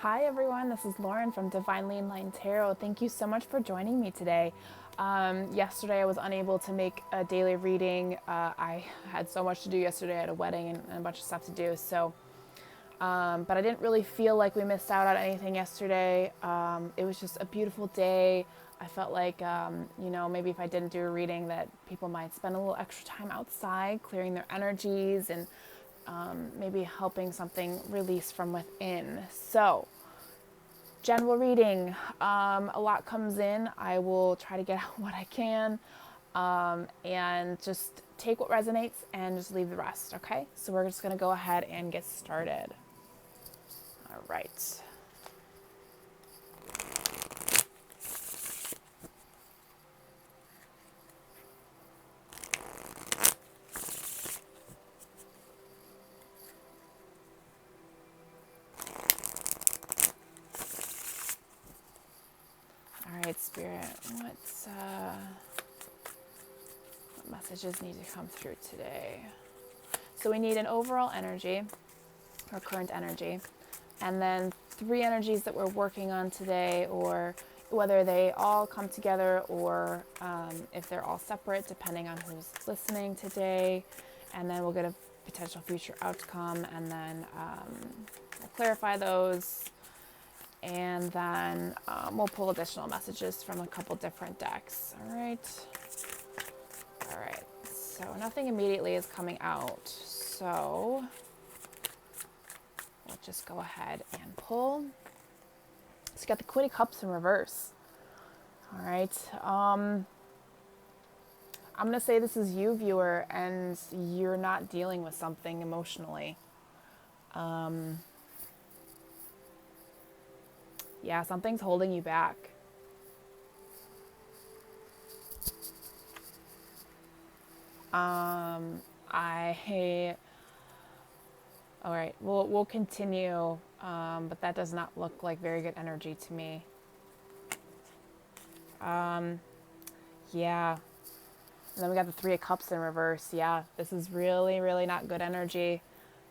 Hi everyone, this is Lauren from Divinely Enlightened Tarot. Thank you so much for joining me today. Yesterday I was unable to make a daily reading. I had so much to do yesterday. I had a wedding and a bunch of stuff to do. But I didn't really feel like we missed out on anything yesterday. It was just a beautiful day. I felt like, maybe if I didn't do a reading that people might spend a little extra time outside, clearing their energies and maybe helping something release from within. So, general reading, a lot comes in. I will try to get out what I can and just take what resonates and just leave the rest, okay? So, we're just going to go ahead and get started. All right. All right, Spirit, what messages need to come through today? So we need an overall energy, or current energy, and then 3 energies that we're working on today, or whether they all come together or if they're all separate, depending on who's listening today. And then we'll get a potential future outcome, and then we'll clarify those. And then we'll pull additional messages from a couple different decks. All right. All right. So nothing immediately is coming out. So we'll just go ahead and pull. So you got the Queen of Cups in reverse. All right. I'm going to say this is you, viewer, and you're not dealing with something emotionally. Yeah, something's holding you back. All right, we'll continue, but that does not look like very good energy to me. Yeah. And then we got the 3 of Cups in reverse. Yeah, this is really, really not good energy.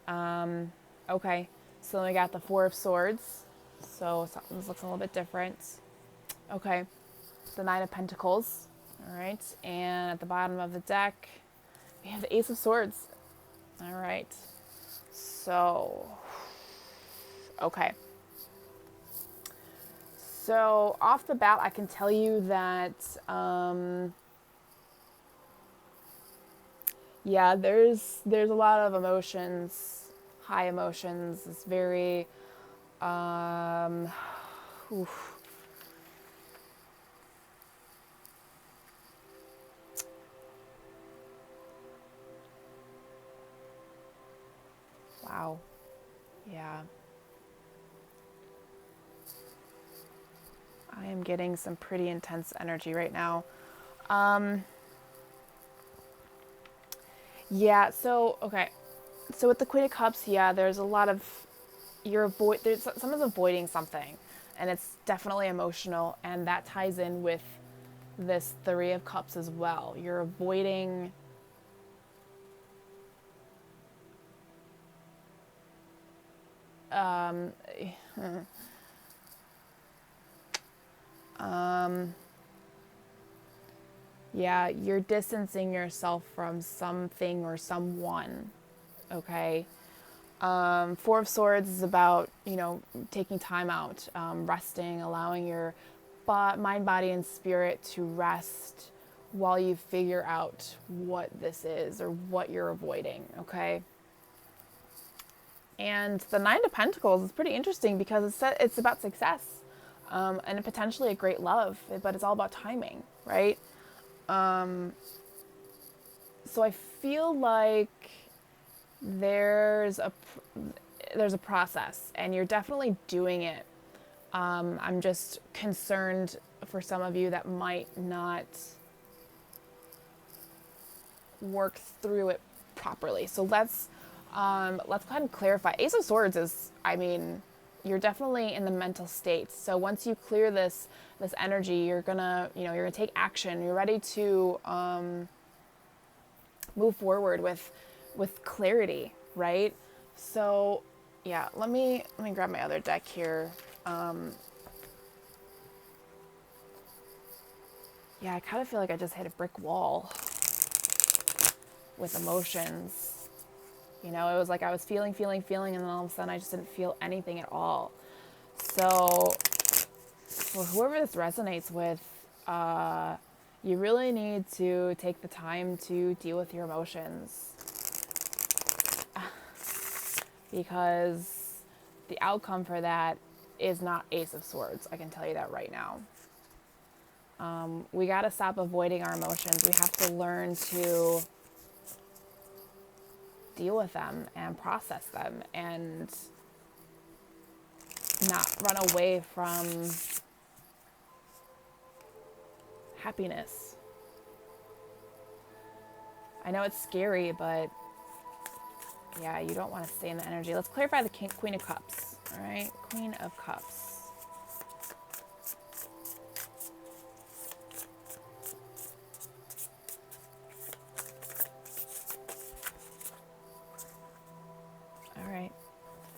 Okay, so then we got the 4 of Swords. So something looks a little bit different. Okay, the 9 of Pentacles. All right, and at the bottom of the deck, we have the Ace of Swords. All right, so, okay. So off the bat, I can tell you that, yeah, there's a lot of emotions, high emotions. It's very, oof. Wow. Yeah. I am getting some pretty intense energy right now. Yeah, so, okay. So with the Queen of Cups, yeah, there's a lot of, someone's avoiding something, and it's definitely emotional, and that ties in with this 3 of Cups as well. You're avoiding, yeah, you're distancing yourself from something or someone, okay? 4 of Swords is about, taking time out, resting, allowing your mind, body, and spirit to rest while you figure out what this is or what you're avoiding, okay? And the 9 of Pentacles is pretty interesting because it's about success and potentially a great love, but it's all about timing, right? So I feel like there's a process, and you're definitely doing it. I'm just concerned for some of you that might not work through it properly. So let's go ahead and clarify. Ace of Swords is, I mean, you're definitely in the mental state. So once you clear this energy, you're gonna take action. You're ready to move forward with clarity, right? So Yeah, let me grab my other deck here. Yeah, I kind of feel like I just hit a brick wall with emotions. You know, it was like I was feeling, and then all of a sudden I just didn't feel anything at all. So, for whoever this resonates with, you really need to take the time to deal with your emotions. Because the outcome for that is not Ace of Swords. I can tell you that right now. We got to stop avoiding our emotions. We have to learn to deal with them and process them and not run away from happiness. I know it's scary, but yeah, you don't want to stay in the energy. Let's clarify the Queen of Cups. All right, Queen of Cups. All right,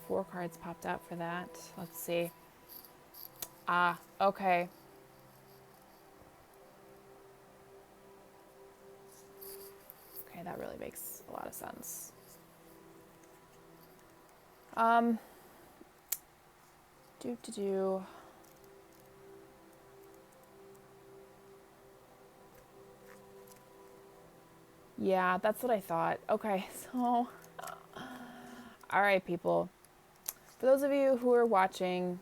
4 cards popped out for that. Let's see. Okay. Okay, that really makes a lot of sense. Do. Yeah, that's what I thought. Okay, so, all right, people. For those of you who are watching,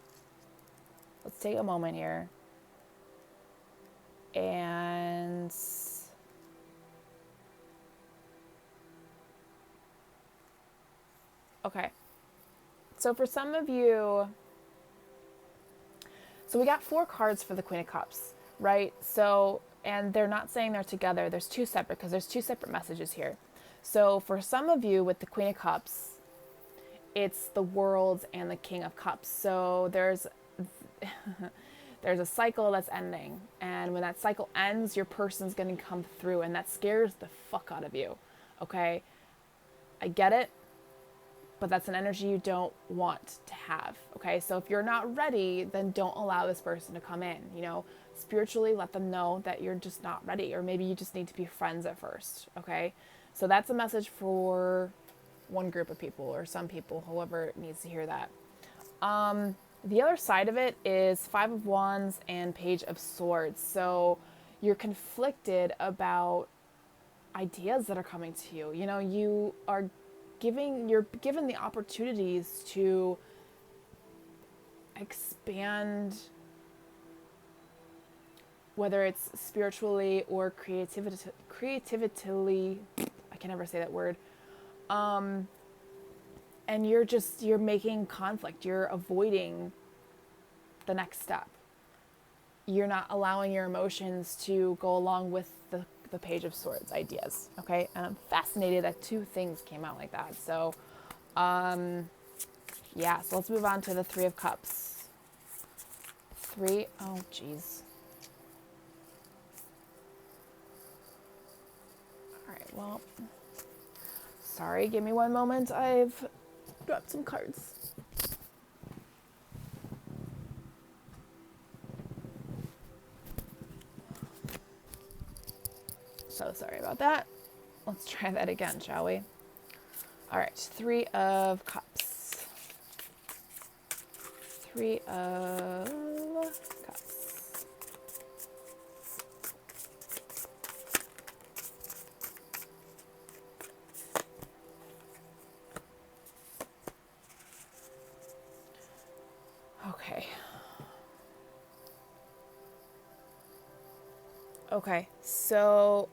let's take a moment here. And okay. So for some of you, so we got 4 cards for the Queen of Cups, right? So, and they're not saying they're together. There's 2 separate, because there's 2 separate messages here. So for some of you with the Queen of Cups, it's the World and the King of Cups. So there's a cycle that's ending. And when that cycle ends, your person's going to come through, and that scares the fuck out of you. Okay? I get it. But that's an energy you don't want to have, okay? So if you're not ready, then don't allow this person to come in, you know? Spiritually, let them know that you're just not ready, or maybe you just need to be friends at first, okay? So that's a message for one group of people, or some people, whoever needs to hear that. The other side of it is 5 of Wands and Page of Swords. So you're conflicted about ideas that are coming to you. You know, you're given the opportunities to expand, whether it's spiritually or creatively, I can never say that word. And you're making conflict. You're avoiding the next step. You're not allowing your emotions to go along with the Page of Swords ideas, okay? And I'm fascinated that 2 things came out like that. So, yeah, so let's move on to the 3 of Cups. 3, oh, geez. All right, well, sorry, give me one moment. I've dropped some cards. So sorry about that. Let's try that again, shall we? All right, 3 of Cups. 3 of Cups. Okay. Okay, so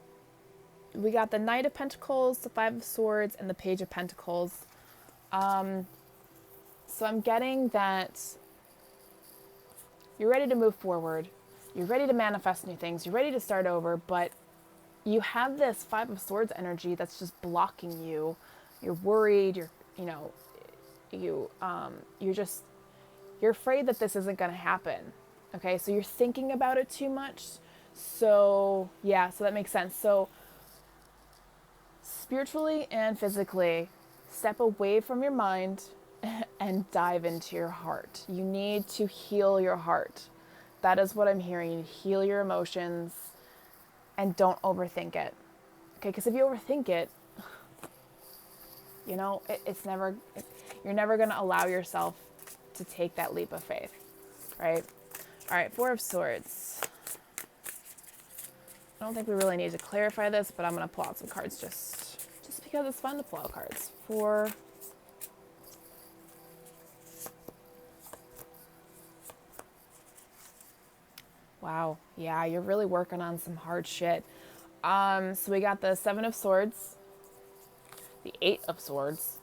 we got the Knight of Pentacles, the 5 of Swords, and the Page of Pentacles. So I'm getting that you're ready to move forward. You're ready to manifest new things. You're ready to start over, but you have this 5 of Swords energy that's just blocking you. You're worried. You're afraid that this isn't going to happen. Okay, so you're thinking about it too much. So yeah, so that makes sense. So spiritually and physically, step away from your mind and dive into your heart. You need to heal your heart. That is what I'm hearing. You heal your emotions and don't overthink it. Okay, because if you overthink it, you know, you're never going to allow yourself to take that leap of faith, right? All right, Four of Swords. I don't think we really need to clarify this, but I'm going to pull out some cards just because it's fun to pull out cards. Wow, yeah, you're really working on some hard shit. So we got the Seven of Swords, the Eight of Swords,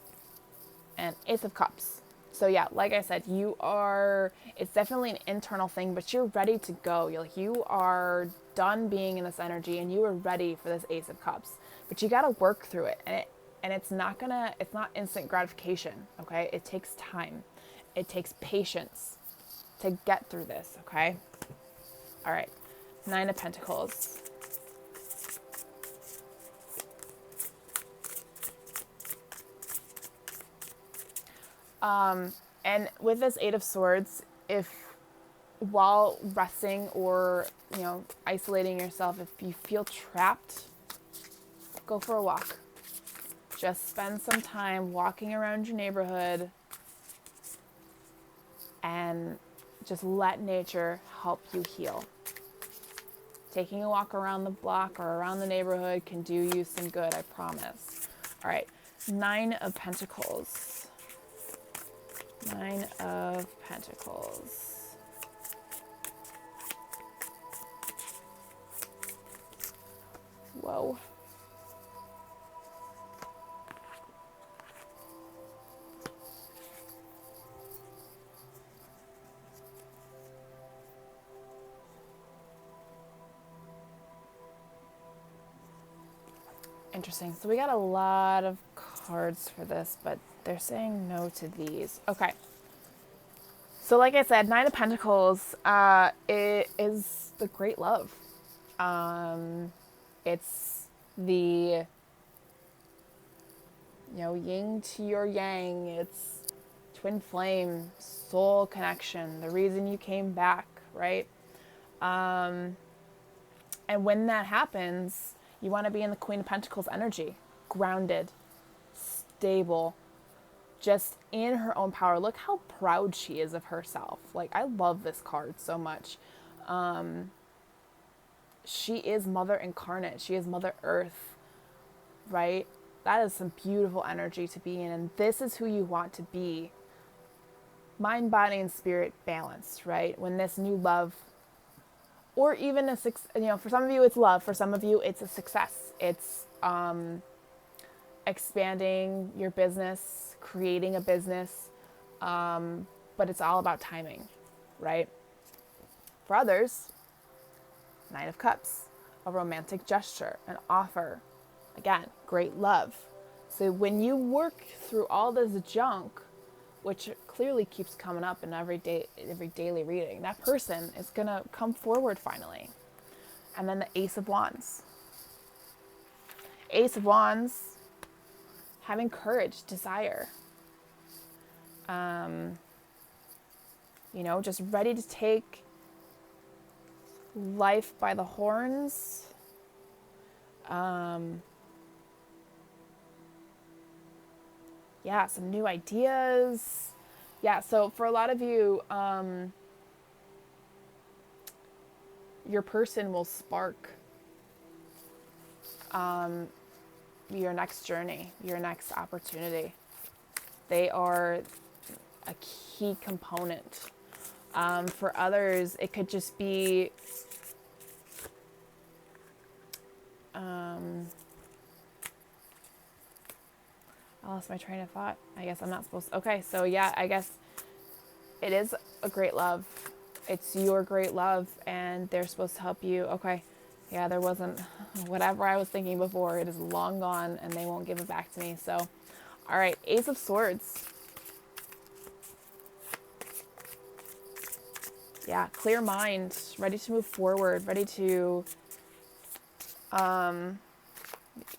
and Ace of Cups. So yeah, like I said, it's definitely an internal thing, but you're ready to go. You are done being in this energy and you are ready for this Ace of Cups, but you got to work through it. And it's not instant gratification. Okay. It takes time. It takes patience to get through this. Okay. All right. Nine of Pentacles. And with this Eight of Swords, if while resting or, isolating yourself, if you feel trapped, go for a walk. Just spend some time walking around your neighborhood and just let nature help you heal. Taking a walk around the block or around the neighborhood can do you some good, I promise. All right, Nine of Pentacles. Nine of Pentacles. Whoa. Interesting. So we got a lot of cards for this, but they're saying no to these. Okay. So like I said, Nine of Pentacles, it is the great love. It's the, yin to your yang. It's twin flame, soul connection, the reason you came back, right? And when that happens, you want to be in the Queen of Pentacles energy, grounded, stable, just in her own power. Look how proud she is of herself. Like, I love this card so much. She is Mother Incarnate. She is Mother Earth, right? That is some beautiful energy to be in. And this is who you want to be. Mind, body, and spirit balanced, right? When this new love, or even for some of you it's love, for some of you it's a success. It's expanding your business, creating a business, but it's all about timing, right? For others, Nine of Cups, a romantic gesture, an offer, again, great love. So when you work through all this junk, which clearly keeps coming up in every daily reading, that person is going to come forward finally. And then the Ace of Wands. Ace of Wands, having courage, desire. Just ready to take life by the horns. Some new ideas. So for a lot of you, your person will spark your next journey, your next opportunity. They are a key component. For others, it could just be I lost my train of thought. I guess I'm not supposed to. Okay, so I guess it is a great love. It's your great love, and they're supposed to help you. Okay, there wasn't whatever I was thinking before. It is long gone, and they won't give it back to me. So, all right, Ace of Swords. Clear mind, ready to move forward, ready to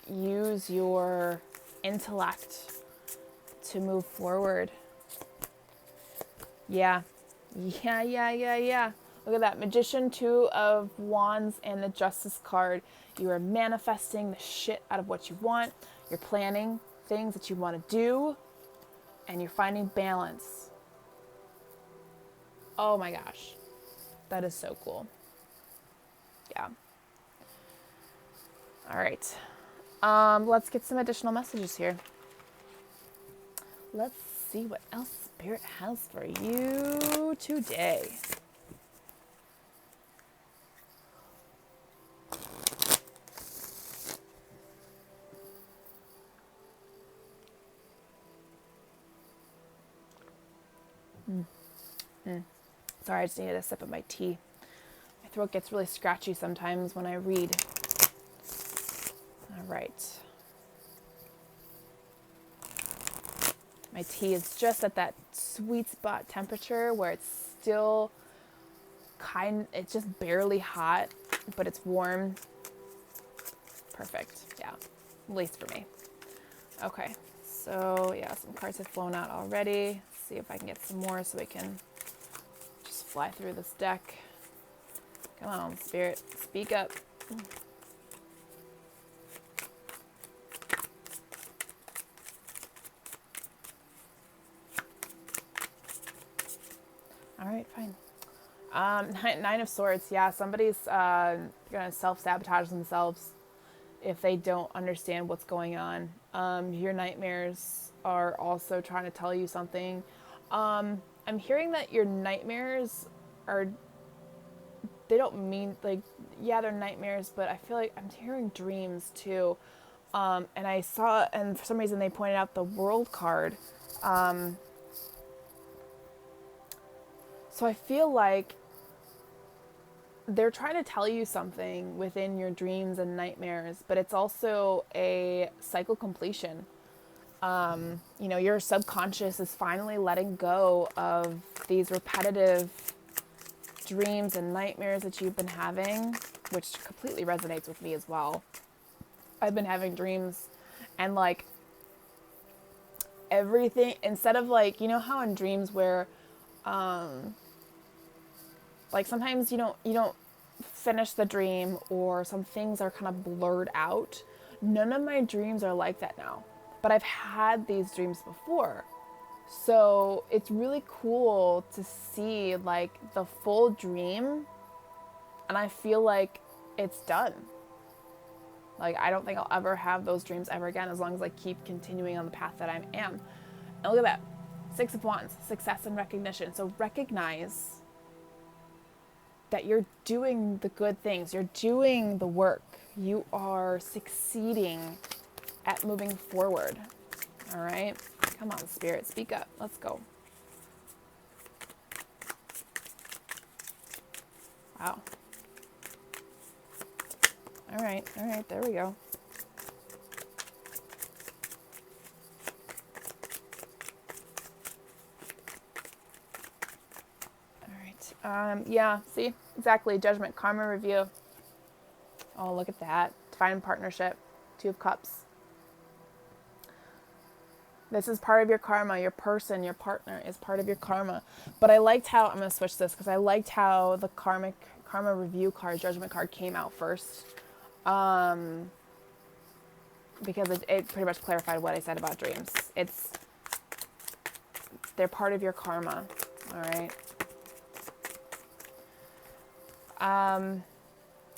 use your intellect to move forward. Yeah. Yeah. Look at that. Magician, Two of Wands, and the Justice card. You are manifesting the shit out of what you want. You're planning things that you want to do, and you're finding balance. Oh my gosh. That is so cool. Yeah. All right. Let's get some additional messages here. Let's see what else Spirit has for you today. Sorry, I just needed a sip of my tea. My throat gets really scratchy sometimes when I read. All right. My tea is just at that sweet spot temperature where it's still it's just barely hot, but it's warm. Perfect. Yeah. At least for me. Okay. So, yeah, some cards have flown out already. Let's see if I can get some more so we can just fly through this deck. Come on, Spirit. Speak up. All right, fine. Nine of Swords. Yeah, somebody's going to self-sabotage themselves if they don't understand what's going on. Your nightmares are also trying to tell you something. I'm hearing that your nightmares are, they don't mean, like, yeah, they're nightmares, but I feel like I'm hearing dreams too. And I saw, and for some reason they pointed out the World card. So I feel like they're trying to tell you something within your dreams and nightmares, but it's also a cycle completion. You know, your subconscious is finally letting go of these repetitive dreams and nightmares that you've been having, which completely resonates with me as well. I've been having dreams and like everything, instead of like, you know how in dreams where like sometimes you don't finish the dream or some things are kind of blurred out. None of my dreams are like that now, but I've had these dreams before. So it's really cool to see like the full dream, and I feel like it's done. Like I don't think I'll ever have those dreams ever again as long as I keep continuing on the path that I am. And look at that. Six of Wands, success and recognition. So recognize that you're doing the good things. You're doing the work. You are succeeding at moving forward. All right? Come on, Spirit, speak up. Let's go. Wow. All right, there we go. All right. Yeah, see? Exactly. Judgment, karma review. Oh, look at that. Divine partnership. Two of Cups. This is part of your karma. Your person, your partner is part of your karma. But I liked how, I'm going to switch this because I liked how the karma review card, judgment card came out first. Because it pretty much clarified what I said about dreams. They're part of your karma. All right.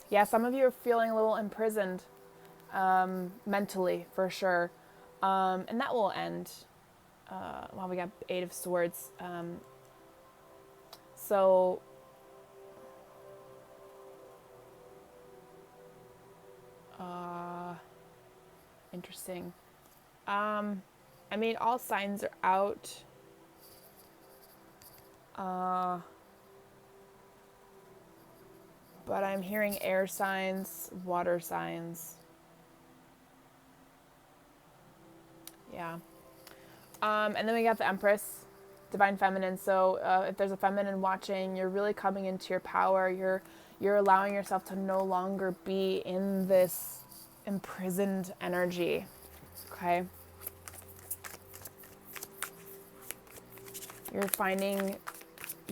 Yeah, some of you are feeling a little imprisoned mentally, for sure. And that will end. Well, we got Eight of Swords. So, interesting. I mean, all signs are out. But I'm hearing air signs, water signs. Yeah. And then we got the Empress, Divine Feminine. So if there's a feminine watching, you're really coming into your power. You're allowing yourself to no longer be in this imprisoned energy. Okay? You're finding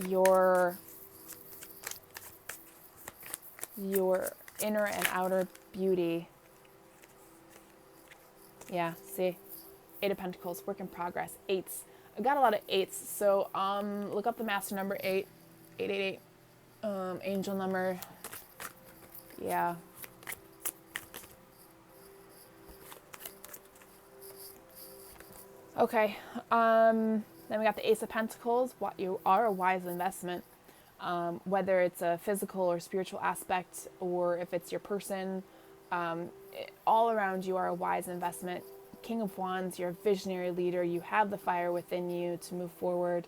your inner and outer beauty. Yeah, see? 8 of Pentacles, work in progress, 8s. I've got a lot of 8s, so look up the master number 8, 888, angel number, yeah. Okay, then we got the Ace of Pentacles. What you are a wise investment, whether it's a physical or spiritual aspect, or if it's your person, all around you are a wise investment. King of Wands, you're a visionary leader. You have the fire within you to move forward.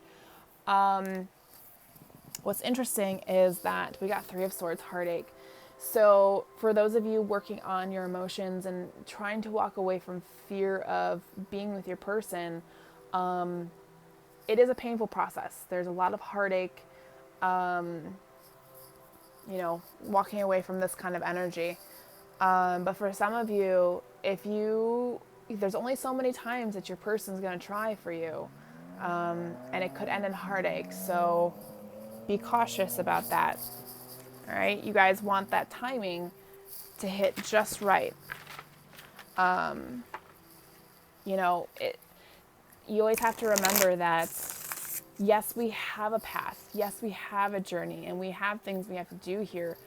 What's interesting is that we got 3 of Swords, heartache. So for those of you working on your emotions and trying to walk away from fear of being with your person, it is a painful process. There's a lot of heartache, walking away from this kind of energy. But for some of you, there's only so many times that your person's going to try for you, and it could end in heartache. So be cautious about that. All right, you guys want that timing to hit just right. You always have to remember that, yes, we have a path. Yes, we have a journey, and we have things we have to do here,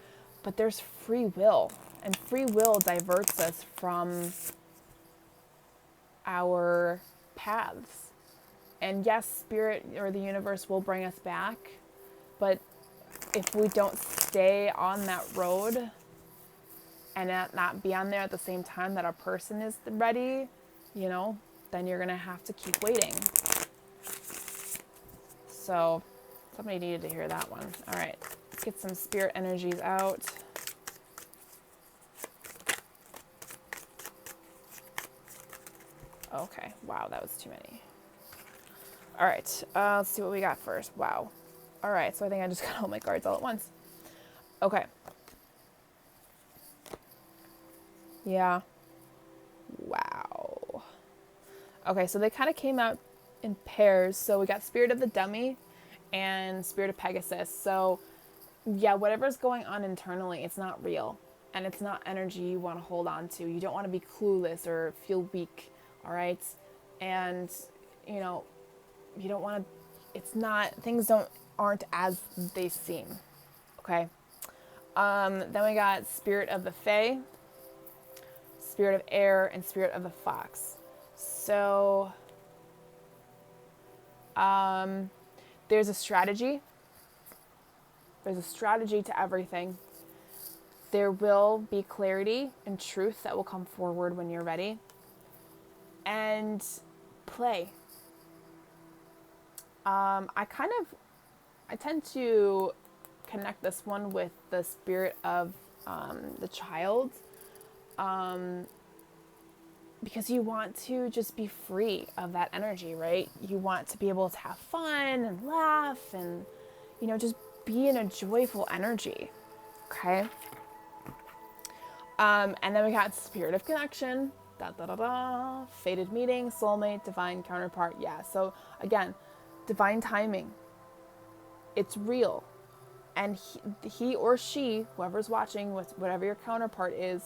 but there's free will, and free will diverts us from our paths. And yes, spirit or the universe will bring us back, but if we don't stay on that road and not be on there at the same time that our person is ready, then you're going to have to keep waiting. So somebody needed to hear that one. All right, let's get some spirit energies out. Okay, wow, that was too many. All right, let's see what we got first. Wow. All right, so I think I just got all my cards all at once. Okay. Yeah. Wow. Okay, so they kind of came out in pairs. So we got Spirit of the Dummy and Spirit of Pegasus. So yeah, whatever's going on internally, it's not real. And it's not energy you want to hold on to. You don't want to be clueless or feel weak, all right? And, you don't want to, things aren't as they seem, okay? Then we got Spirit of the Fae, Spirit of Air, and Spirit of the Fox. So there's a strategy. There's a strategy to everything. There will be clarity and truth that will come forward when you're ready. And play. I tend to connect this one with the spirit of the child, because you want to just be free of that energy, right? You want to be able to have fun and laugh and, just be in a joyful energy, okay? And then we got Spirit of Connection, fated meeting, soulmate, divine counterpart. Yeah, so again, divine timing. It's real. And he or she, whoever's watching, whatever your counterpart is,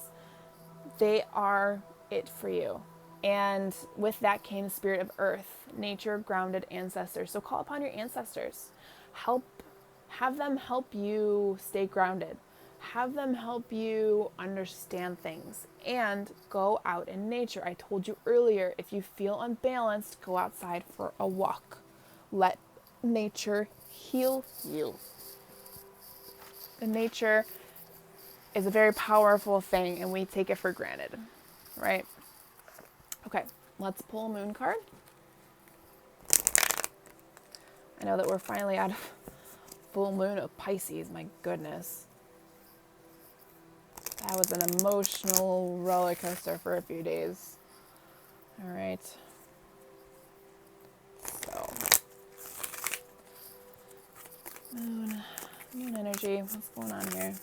they are it for you. And with that came the Spirit of Earth, nature, grounded ancestors. So call upon your ancestors. Have them help you stay grounded. Have them help you understand things. And go out in nature. I told you earlier, if you feel unbalanced, go outside for a walk. Let nature heal you. And nature is a very powerful thing, and we take it for granted, right? Okay, let's pull a moon card. I know that we're finally out of full moon of Pisces. My goodness. That was an emotional roller coaster for a few days. All right. So, moon energy. What's going on here?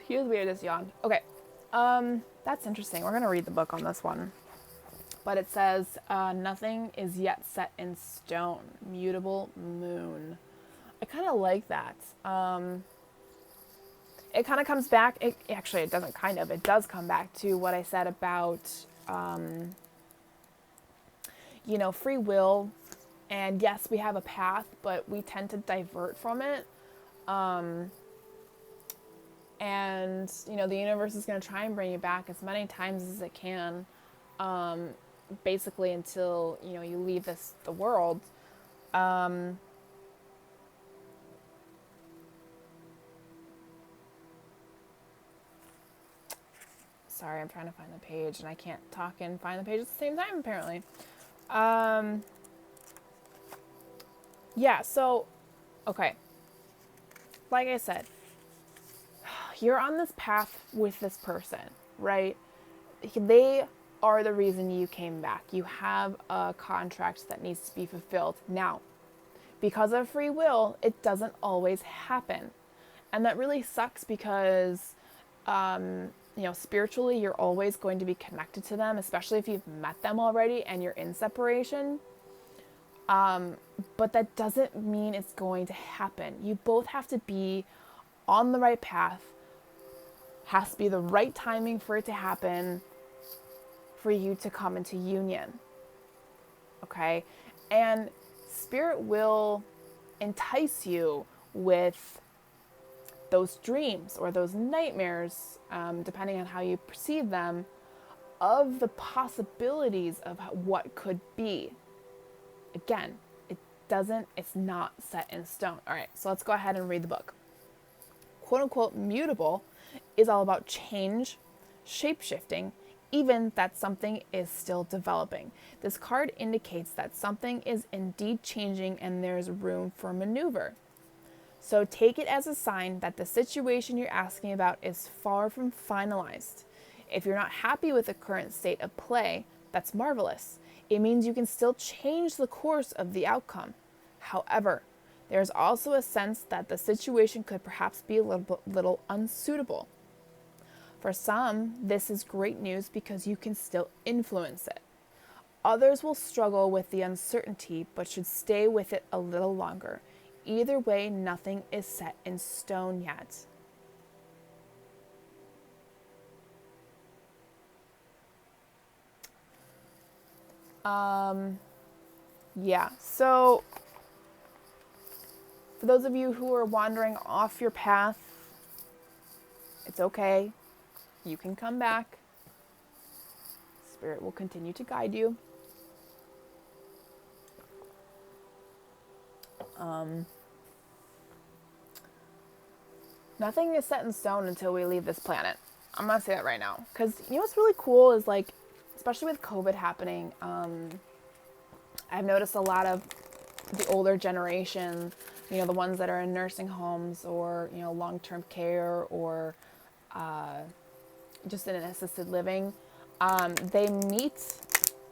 Excuse me, I just yawned. Okay, that's interesting. We're gonna read the book on this one. But it says, nothing is yet set in stone. Mutable moon. I kind of like that. It kind of comes back. Actually, it doesn't kind of. It does come back to what I said about, free will. And yes, we have a path, but we tend to divert from it. And, the universe is going to try and bring you back as many times as it can. Basically until, you leave the world. Sorry, I'm trying to find the page, and I can't talk and find the page at the same time, apparently. Yeah, so, okay. Like I said, you're on this path with this person, right? They are the reason you came back. You have a contract that needs to be fulfilled. Now, because of free will, it doesn't always happen. And that really sucks because, spiritually, you're always going to be connected to them, especially if you've met them already and you're in separation. But that doesn't mean it's going to happen. You both have to be on the right path. Has to be the right timing for it to happen, for you to come into union. Okay? And spirit will entice you with those dreams or those nightmares, depending on how you perceive them, of the possibilities of what could be. Again, it's not set in stone. All right, so let's go ahead and read the book. Quote unquote mutable is all about change, shape-shifting, even that something is still developing. This card indicates that something is indeed changing and there's room for maneuver. So take it as a sign that the situation you're asking about is far from finalized. If you're not happy with the current state of play, that's marvelous. It means you can still change the course of the outcome. However, there's also a sense that the situation could perhaps be a little unsuitable. For some, this is great news because you can still influence it. Others will struggle with the uncertainty but should stay with it a little longer. Either way, nothing is set in stone yet. Yeah, so for those of you who are wandering off your path, it's okay. You can come back. Spirit will continue to guide you. Nothing is set in stone until we leave this planet. I'm going to say that right now. Because what's really cool is, like, especially with COVID happening, I've noticed a lot of the older generation, the ones that are in nursing homes or, long-term care or just in an assisted living, they meet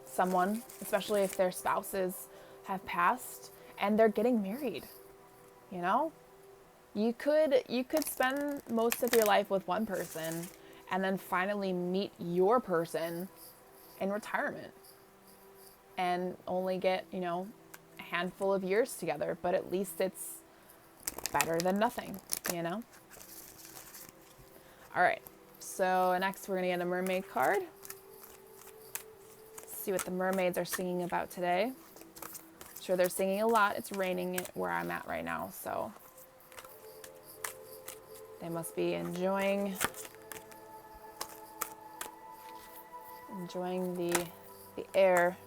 someone, especially if their spouses have passed, and they're getting married. You could spend most of your life with one person and then finally meet your person in retirement and only get, a handful of years together, but at least it's better than nothing, All right, so next we're going to get a mermaid card. See what the mermaids are singing about today. I'm sure they're singing a lot. It's raining where I'm at right now, so they must be enjoying the air.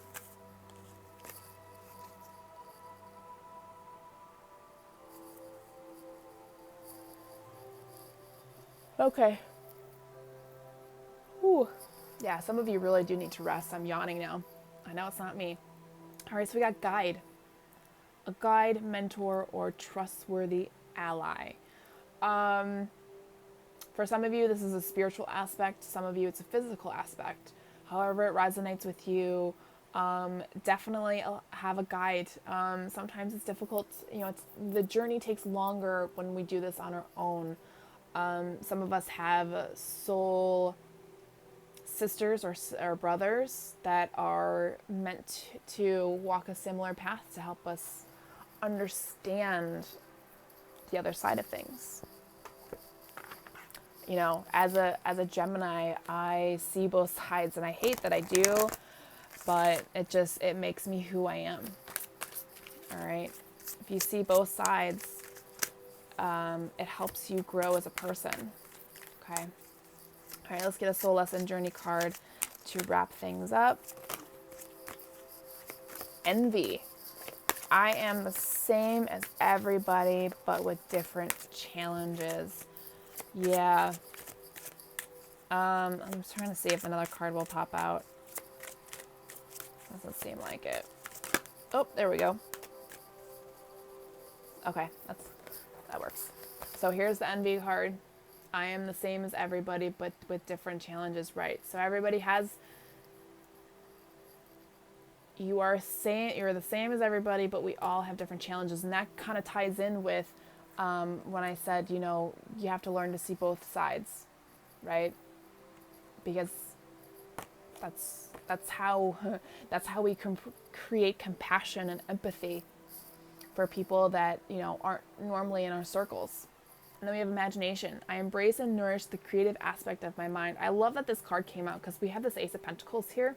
Okay. Whew. Yeah, some of you really do need to rest. I'm yawning now. I know it's not me. All right, so we got guide. A guide, mentor, or trustworthy ally. For some of you, this is a spiritual aspect. Some of you, it's a physical aspect. However it resonates with you, definitely have a guide. Sometimes it's difficult. The journey takes longer when we do this on our own. Some of us have soul sisters or brothers that are meant to walk a similar path to help us understand the other side of things. You know, as a Gemini, I see both sides, and I hate that I do, but it makes me who I am. All right. If you see both sides, it helps you grow as a person. Okay. All right, let's get a soul lesson journey card to wrap things up. Envy. I am the same as everybody, but with different challenges. Yeah. I'm trying to see if another card will pop out. Doesn't seem like it. Oh, there we go. Okay, that works. So here's the envy card. I am the same as everybody, but with different challenges, right? So everybody has, you're the same as everybody, but we all have different challenges. And that kind of ties in with when I said, you know, you have to learn to see both sides, right? Because that's how we create compassion and empathy for people that, you know, aren't normally in our circles. And then we have imagination. I embrace and nourish the creative aspect of my mind. I love that this card came out because we have this Ace of Pentacles here.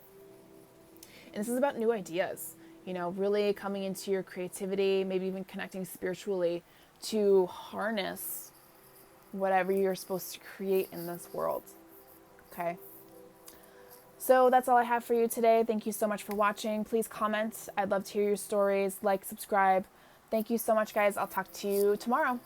And this is about new ideas, you know, really coming into your creativity, maybe even connecting spiritually to harness whatever you're supposed to create in this world. Okay. So that's all I have for you today. Thank you so much for watching. Please comment. I'd love to hear your stories. Like, subscribe. Thank you so much, guys. I'll talk to you tomorrow.